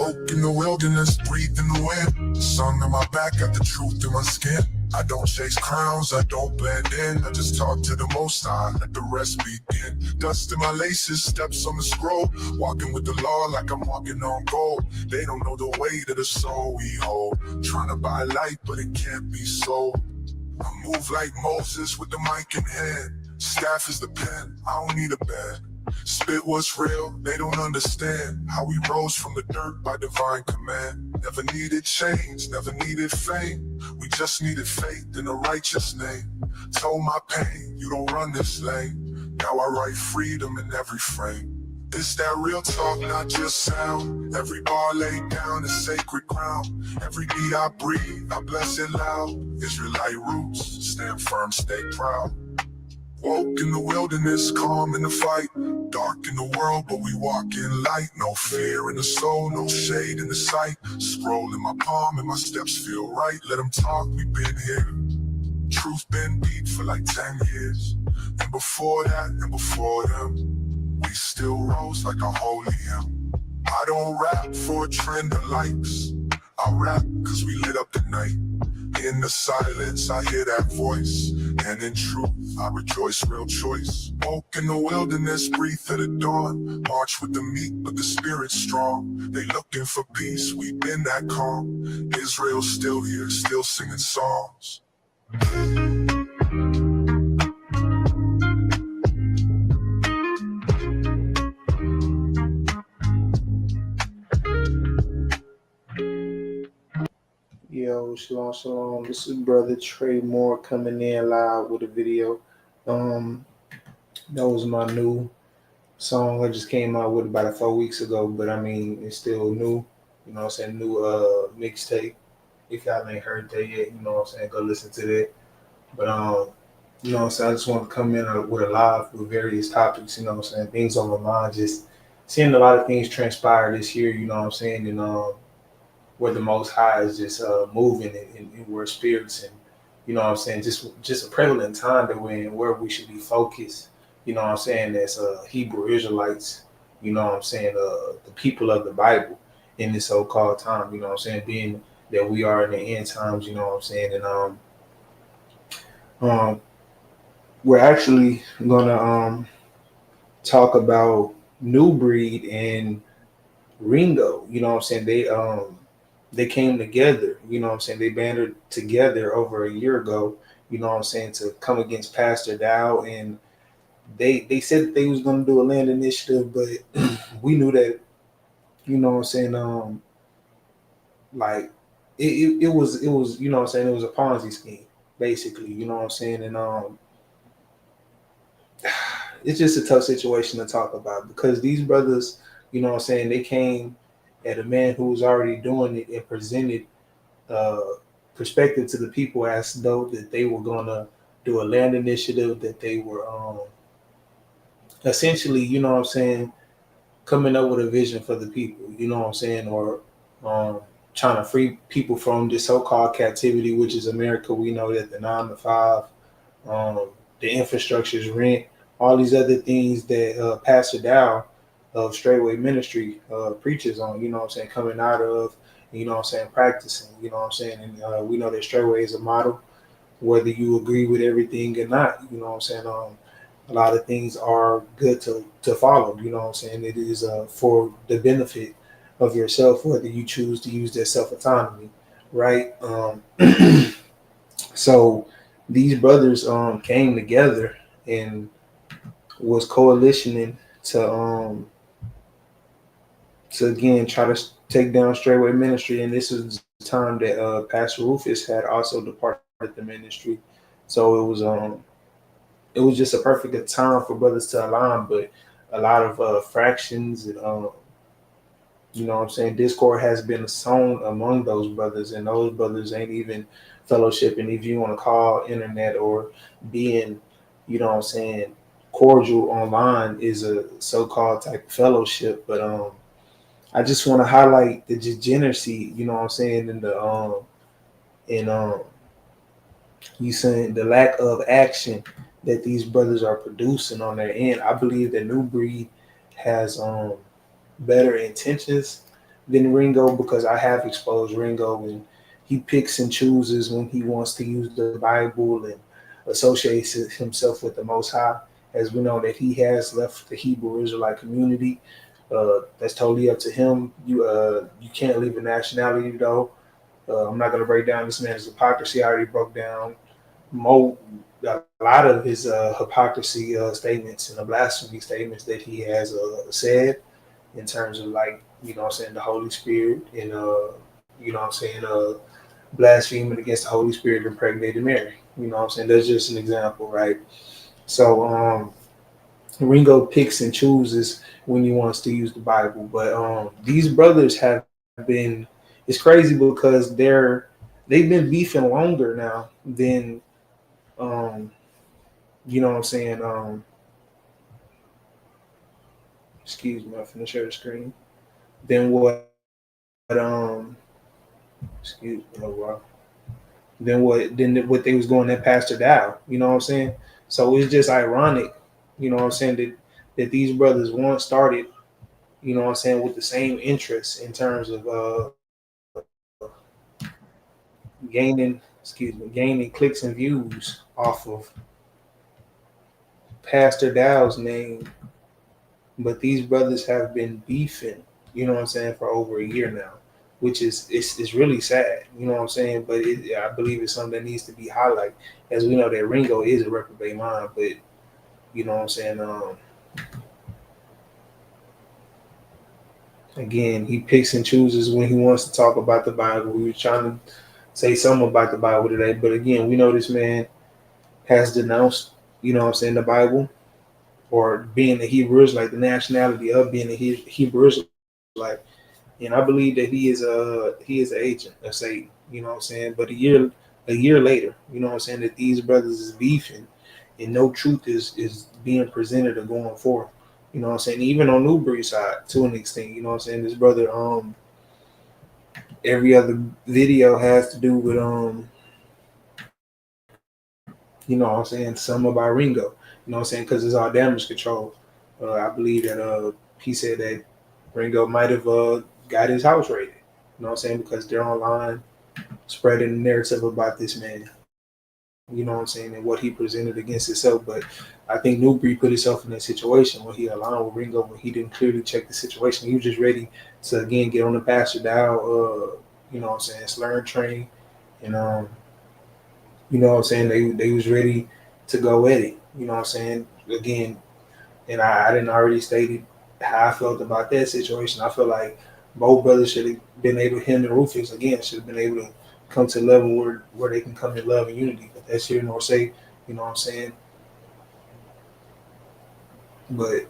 Woke in the wilderness, breathed in the wind. Sun in my back, got the truth in my skin. I don't chase crowns, I don't blend in. I just talk to the Most High, let the rest begin. Dust in my laces, steps on the scroll. Walking with the law like I'm walking on gold. They don't know the weight of the soul we hold. Trying to buy light, but it can't be sold. I move like Moses with the mic in hand. Staff is the pen, I don't need a bed. Spit what's real, they don't understand how we rose from the dirt by divine command. Never needed change, never needed fame. We just needed faith in a righteous name. Told my pain, you don't run this lane. Now I write freedom in every frame. It's that real talk, not just sound. Every bar laid down is sacred ground. Every beat I breathe, I bless it loud. Israelite roots, stand firm, stay proud. Woke in the wilderness, calm in the fight. Dark in the world, but we walk in light. No fear in the soul, no shade in the sight. Scroll in my palm and my steps feel right. Let them talk, we been here. Truth been beat for like 10 years. And before that, and before them, we still rose like a holy hymn. I don't rap for a trend or likes. I rap cause we lit up the night. In the silence, I hear that voice. And in truth, I rejoice, real choice. Woke in the wilderness, breathe at the dawn. March with the meek, but the spirit's strong. They looking for peace, we been that calm. Israel's still here, still singing songs. Yo, shalom, shalom. This is brother Trey Moore coming in live with a video. Um, that was my new song. I just came out with about 4 weeks ago, but I mean it's still new. You know what I'm saying? New mixtape. If y'all ain't heard that yet, you know what I'm saying, go listen to that. But you know what I'm saying, I just want to come in with a live with various topics, you know what I'm saying, things on my mind, just seeing a lot of things transpire this year, you know what I'm saying, and where the Most High is just moving and where spirits and, you know what I'm saying, just a prevalent time that we're in where we should be focused, you know what I'm saying, as Hebrew Israelites, you know what I'm saying, the people of the Bible in this so-called time, you know what I'm saying, being that we are in the end times, you know what I'm saying, and we're actually gonna talk about New Breed and Ringo, you know what I'm saying, they came together, you know what I'm saying? They banded together over a year ago, you know what I'm saying, to come against Pastor Dow. And they said that they was going to do a land initiative, but we knew that, you know what I'm saying, like it was, you know what I'm saying, it was a Ponzi scheme, basically, you know what I'm saying? And it's just a tough situation to talk about because these brothers, you know what I'm saying, they came at a man who was already doing it and presented uh, perspective to the people as though that they were gonna do a land initiative, that they were essentially, you know what I'm saying, coming up with a vision for the people, you know what I'm saying, or um, trying to free people from this so-called captivity, which is America. We know that the 9 to 5, the infrastructure is rent, all these other things that Pastor Dow of Straightway Ministry preaches on, you know what I'm saying, coming out of, you know what I'm saying, practicing, you know what I'm saying, and we know that Straightway is a model, whether you agree with everything or not, you know what I'm saying, a lot of things are good to follow, you know what I'm saying, it is for the benefit of yourself, whether you choose to use that self-autonomy, right? So these brothers came together and was coalitioning to again try to take down Straightway Ministry, and this is the time that Pastor Rufus had also departed the ministry. So it was just a perfect time for brothers to align, but a lot of fractions and you know what I'm saying, discord has been sown among those brothers, and those brothers ain't even fellowshipping, if you want to call internet or being, you know what I'm saying, cordial online is a so-called type of fellowship. But I just want to highlight the degeneracy, you know what I'm saying, and the and you saying the lack of action that these brothers are producing on their end. I believe that New Breed has better intentions, than Ringo, because I have exposed Ringo, and he picks and chooses when he wants to use the Bible and associates himself with the Most High. As we know that he has left the Hebrew Israelite community. That's totally up to him. You can't leave a nationality though. I'm not going to break down this man's hypocrisy. I already broke down mo a lot of his hypocrisy statements and the blasphemy statements that he has said in terms of, like, I'm saying, the Holy Spirit, and I'm saying, blaspheming against the Holy Spirit, impregnated Mary. I'm saying, that's just an example, right? So Ringo picks and chooses when he wants to use the Bible, but these brothers have been. It's crazy because they've been beefing longer now than um, what I'm saying. Excuse me, I'm finna share the screen. Than excuse me, oh wow. Than what they was going at Pastor Dow. You know what I'm saying? So it's just ironic, what I'm saying, that these brothers once started, what I'm saying, with the same interests in terms of gaining clicks and views off of Pastor Dow's name, but these brothers have been beefing, what I'm saying, for over a year now, which is it's really sad, what I'm saying. But I believe it's something that needs to be highlighted, as we know that Ringo is a reprobate mind, but what I'm saying. Again, he picks and chooses when he wants to talk about the Bible. We were trying to say something about the Bible today, but again, we know this man has denounced, what I'm saying, the Bible, or being a Hebrew Israelite, the nationality of being a Hebrew Israelite. And I believe that he is an agent of Satan, what I'm saying. But a year later, what I'm saying, that these brothers is beefing, and no truth is being presented or going forth. What I'm saying, even on Newbury's side to an extent, what I'm saying, this brother, every other video has to do with what I'm saying, some about Ringo, what I'm saying, because it's all damage control. I believe that he said that Ringo might have got his house raided, what I'm saying, because they're online spreading the narrative about this man, what I'm saying, and what he presented against himself. But I think Newbury put himself in that situation when he aligned with Ringo, when he didn't clearly check the situation. He was just ready to again get on the Pastor Dow, what I'm saying, slurring train, and what I'm saying, they was ready to go at it, what I'm saying, again. And I didn't already stated how I felt about that situation. I feel like both brothers should have been able, him and Rufus again, should have been able to come to a level where they can come in love and unity. But that's here nor say, what I'm saying. But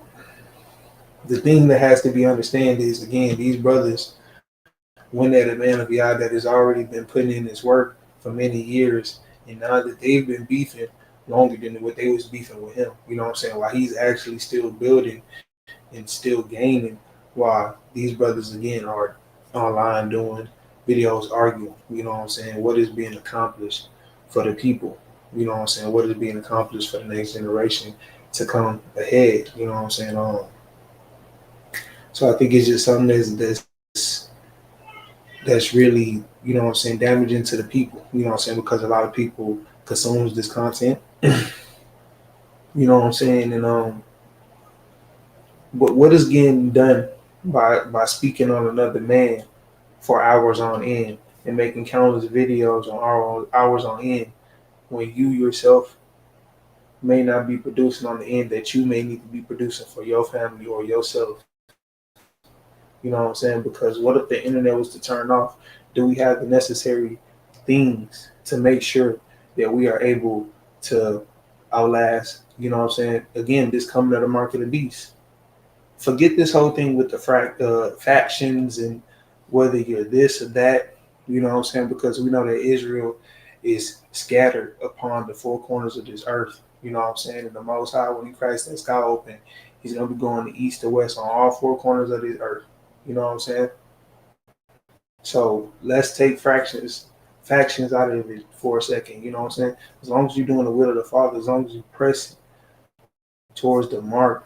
the thing that has to be understood is, again, these brothers, one that a man of Yah that has already been putting in his work for many years, and now that they've been beefing longer than what they was beefing with him, what I'm saying, while he's actually still building and still gaining, while these brothers again are online doing videos arguing, what I'm saying, what is being accomplished for the people, what I'm saying, what is being accomplished for the next generation to come ahead, what I'm saying. So I think it's just something that's really, what I'm saying, damaging to the people, what I'm saying, because a lot of people consumes this content, what I'm saying. And what is getting done by speaking on another man for hours on end and making countless videos on hours on end, when you yourself may not be producing on the end that you may need to be producing for your family or yourself. What I'm saying? Because what if the internet was to turn off? Do we have the necessary things to make sure that we are able to outlast, what I'm saying? Again, this coming of the mark of the beast. Forget this whole thing with the factions and whether you're this or that, what I'm saying, because we know that Israel is scattered upon the four corners of this earth, what I'm saying. And the Most High, when He cracks that sky open, He's going to be going to east to west on all four corners of this earth, what I'm saying. So let's take factions out of it for a second, what I'm saying. As long as you're doing the will of the Father, as long as you press towards the mark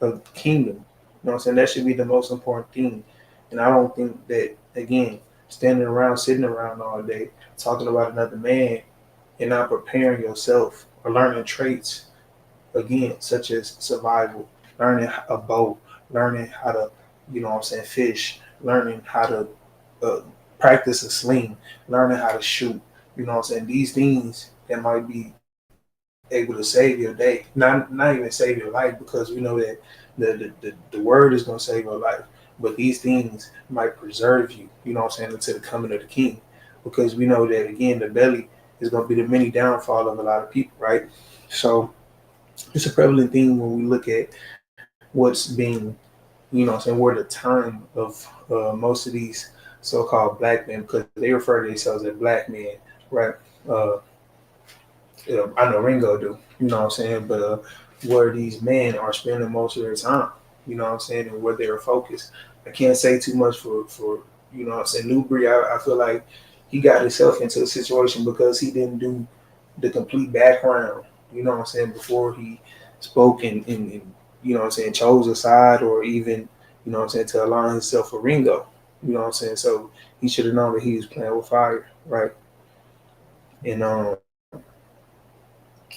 of the kingdom, what I'm saying, that should be the most important thing. And And I don't think that, again, standing around, sitting around all day, talking about another man and not preparing yourself or learning traits, again, such as survival, learning a boat, learning how to, fish, learning how to uh, practice a sling, learning how to shoot, these things that might be able to save your day, not even save your life, because we know that the word is going to save your life, but these things might preserve you, until the coming of the king, because we know that, again, the belly is going to be the many downfall of a lot of people, right? So it's a prevalent thing when we look at what's being, where the time of most of these so-called black men, because they refer to themselves as black men, right? Uh, I know Ringo do, but where these men are spending most of their time, and where they're focused. I can't say too much for Newbury. I feel like he got himself into a situation because he didn't do the complete background, before he spoke and chose a side, or even, to align himself for Ringo, so he should have known that he was playing with fire, right? And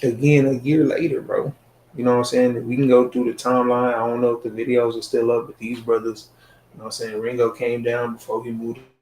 again, a year later, bro, we can go through the timeline. I don't know if the videos are still up, but these brothers, Ringo came down before he moved to America.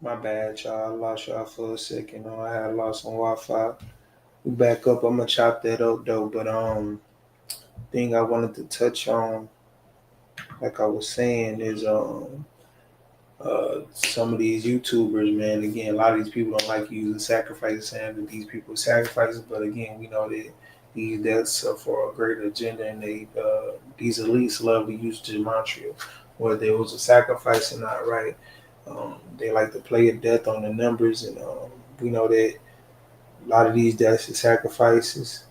My bad, y'all. I lost y'all for a second. I had lost some Wi-Fi. We back up. I'm gonna chop that up though. But thing I wanted to touch on, like I was saying, is some of these YouTubers, man. Again, a lot of these people don't like using sacrifices, saying that these people sacrifices. But again, we know that that's for a greater agenda, and these elites love to use gematria, whether it was a sacrifice or not, right? They like to play a death on the numbers, and we know that a lot of these deaths and sacrifices,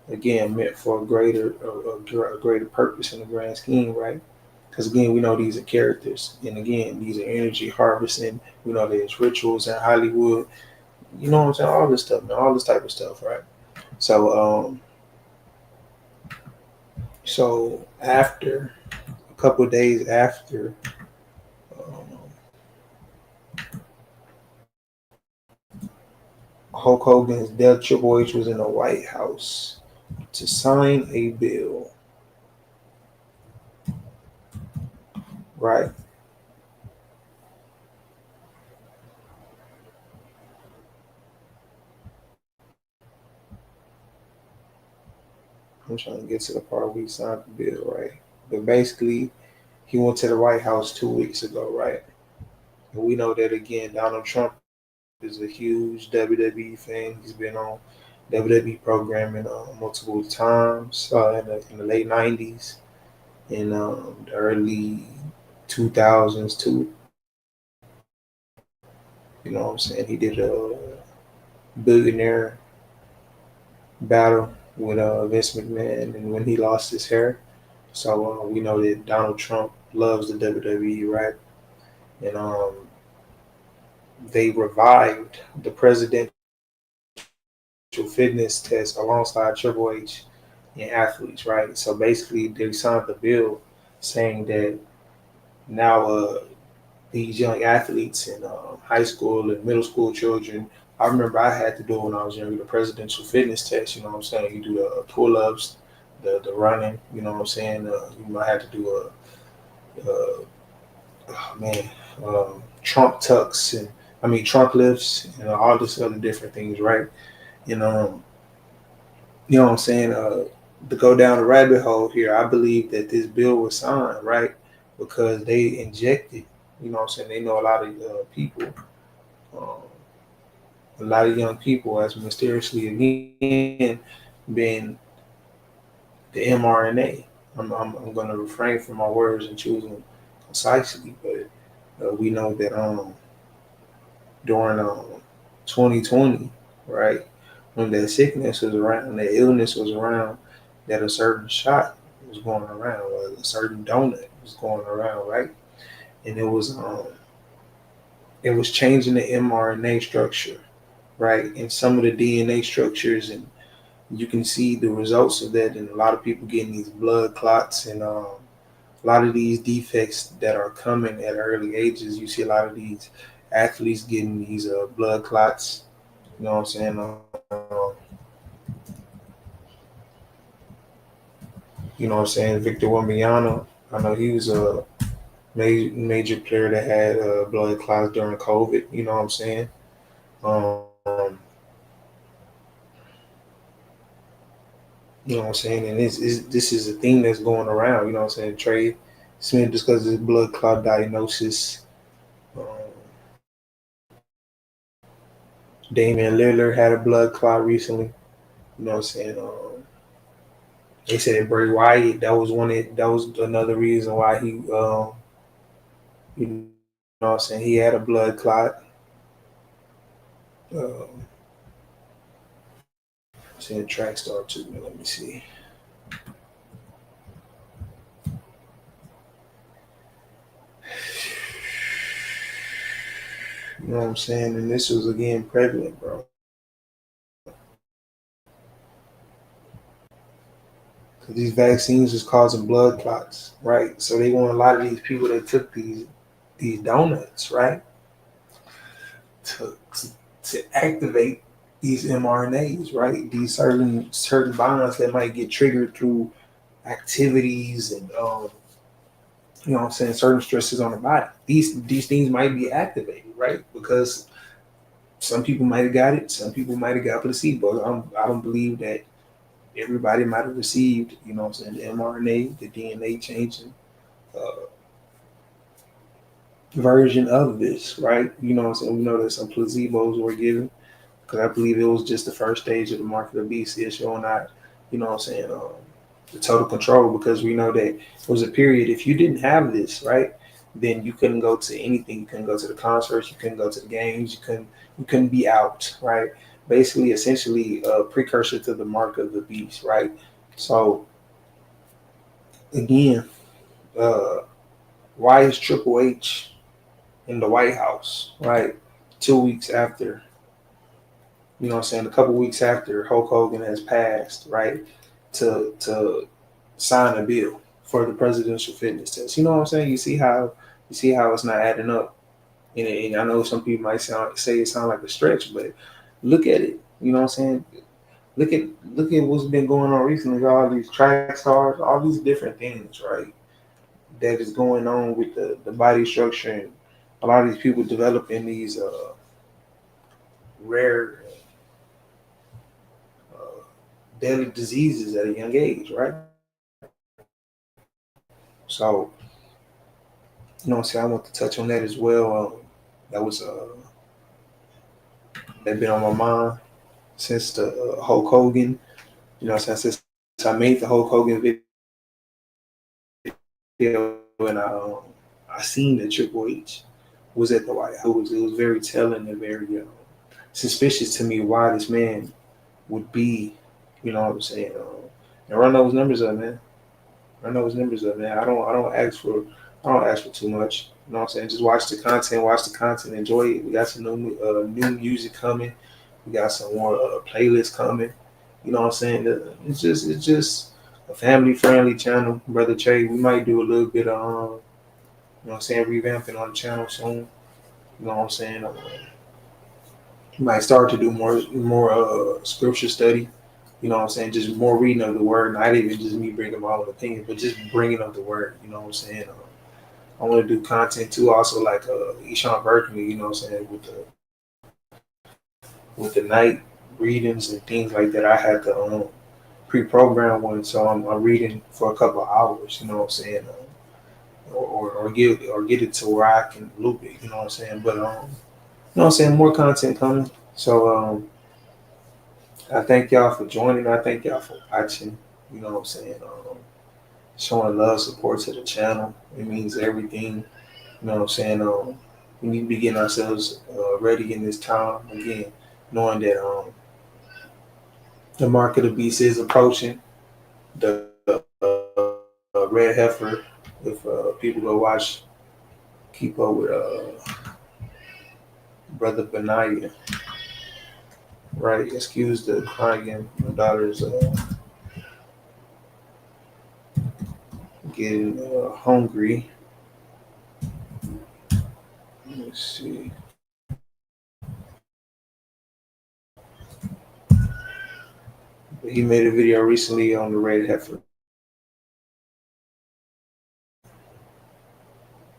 again, meant for a greater purpose in the grand scheme, right? Because again, we know these are characters, and again, these are energy harvesting. We know there's rituals in Hollywood. You know what I'm saying? All this stuff, man. All this type of stuff, right? So, so after a couple of days after um, Hulk Hogan's death, Triple H was in the White House to sign a bill, right? I'm trying to get to the part where he signed the bill, right? But basically, he went to the White House 2 weeks ago, right? And we know that again, Donald Trump is a huge WWE fan. He's been on WWE programming multiple times in the late '90s, in the early 2000s too. You know what I'm saying? He did a billionaire battle with Vince McMahon, and when he lost his hair. So we know that Donald Trump loves the WWE, right? And they revived the presidential fitness test alongside Triple H and athletes, right? So basically, they signed the bill saying that now these young athletes in high school and middle school children. I remember I had to do it when I was younger, the presidential fitness test. You know what I'm saying? You do the pull-ups, the running. You know what I'm saying? You might have to do oh man, trunk tucks and trunk lifts and all this other different things, right? And you know what I'm saying? To go down the rabbit hole here, I believe that this bill was signed, right? Because they injected, you know what I'm saying? They know a lot of people, um, a lot of young people, as mysteriously again been the mRNA. I'm going to refrain from my words and choose them concisely, but we know that during 2020, right, when that sickness was around, that illness was around, that a certain shot was going around, or a certain donut was going around, right, and it was changing the mRNA structure, right, and some of the DNA structures, and you can see the results of that, and a lot of people getting these blood clots, and a lot of these defects that are coming at early ages. You see a lot of these athletes getting these blood clots. You know what I'm saying? You know what I'm saying? Victor Wembanyama. I know he was a major player that had blood clots during COVID. You know what I'm saying? Um, you know what I'm saying? And this is a thing that's going around. You know what I'm saying? Trey Smith, just because of his blood clot diagnosis. Um, Damian Lillard had a blood clot recently. You know what I'm saying? They said Bray Wyatt. That was another reason why he, you know, what I'm saying, he had a blood clot. Um, saying track star too. Let me see. You know what I'm saying? And this was again prevalent, bro. Because these vaccines is causing blood clots, right? So they want a lot of these people that took these donuts, right, to to activate these mRNAs, right? These certain bonds that might get triggered through activities and You know what I'm saying? Certain stresses on the body. These things might be activated, right? Because some people might have got it, some people might have got placebo. I don't believe that everybody might have received, you know what I'm saying, the mRNA, the DNA changing uh, version of this, right? You know what I'm saying? We know that some placebos were given because I believe it was just the first stage of the market of BC showing out, you know what I'm saying, the total control, because we know that it was a period, if you didn't have this, right, then you couldn't go to anything. You couldn't go to the concerts, you couldn't go to the games, you couldn't be out, right? Basically, essentially a precursor to the mark of the beast, right? So again, uh, why is Triple H in the White House, right? 2 weeks after, you know what I'm saying, a couple weeks after Hulk Hogan has passed, right? To sign a bill for the presidential fitness test. You know what I'm saying? You see how it's not adding up. And I know some people might say it sounds like a stretch, but look at it. You know what I'm saying? Look at what's been going on recently. All these track stars, all these different things, right? That is going on with the body structure, and a lot of these people developing these rare uh, deadly diseases at a young age, right? So, you know what I'm saying? I want to touch on that as well. That was that been on my mind since the Hulk Hogan. You know what I'm saying? Since I made the Hulk Hogan video, and I seen that Triple H was at the White House. It was very telling and very suspicious to me why this man would be, you know what I'm saying, and run those numbers up, man. Run those numbers up, man. I don't ask for too much. You know what I'm saying? Just watch the content, enjoy it. We got some new music coming. We got some more playlists coming. You know what I'm saying? It's just a family friendly channel, brother Trey. We might do a little bit of you know what I'm saying, revamping on the channel soon. You know what I'm saying? We might start to do more scripture study. You know what I'm saying? Just more reading of the word, not even just me bringing my own opinion, but just bringing up the word. You know what I'm saying? I want to do content too, also like Eshawn Berkeley. You know what I'm saying, with the night readings and things like that. I had to pre-program one, so I'm reading for a couple of hours. You know what I'm saying? Or get it to where I can loop it. You know what I'm saying? But you know what I'm saying, more content coming. So I thank y'all for joining. I thank y'all for watching. You know what I'm saying? Showing love, support to the channel. It means everything. You know what I'm saying? We need to be getting ourselves ready in this time again, knowing that the mark of the beast is approaching. The red heifer, if people go watch, keep up with brother Benaya, right? Excuse the crying. My daughter's getting hungry. Let's see. But he made a video recently on the red heifer.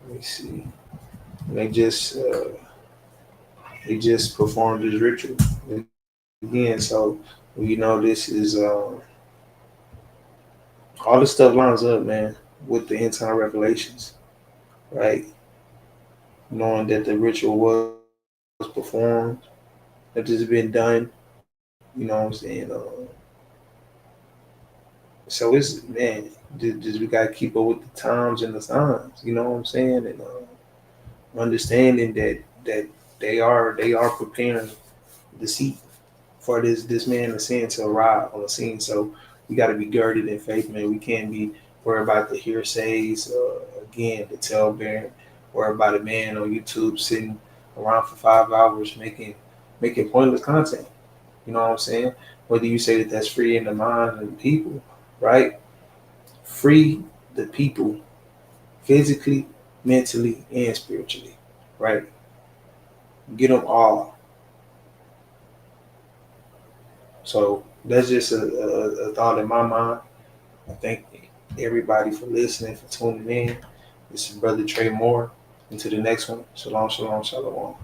Let me see. They just performed this ritual again. So you know this is all this stuff lines up, man, with the end time revelations, right? Knowing that the ritual was performed, that this has been done, you know what I'm saying? So it's, man, just we gotta keep up with the times and the signs, you know what I'm saying, and understanding that they are preparing the seat for this man to sin to arrive on the scene. So we got to be girded in faith, man. We can't be worried about the hearsays, again, the talebearing, worried about a man on YouTube sitting around for 5 hours making pointless content. You know what I'm saying? Whether you say that that's free in the mind of the people, right? Free the people physically, mentally, and spiritually, right? Get them all. So that's just a thought in my mind. I thank everybody for listening, for tuning in. This is Brother Trey Moore. Until the next one, shalom, shalom, shalom.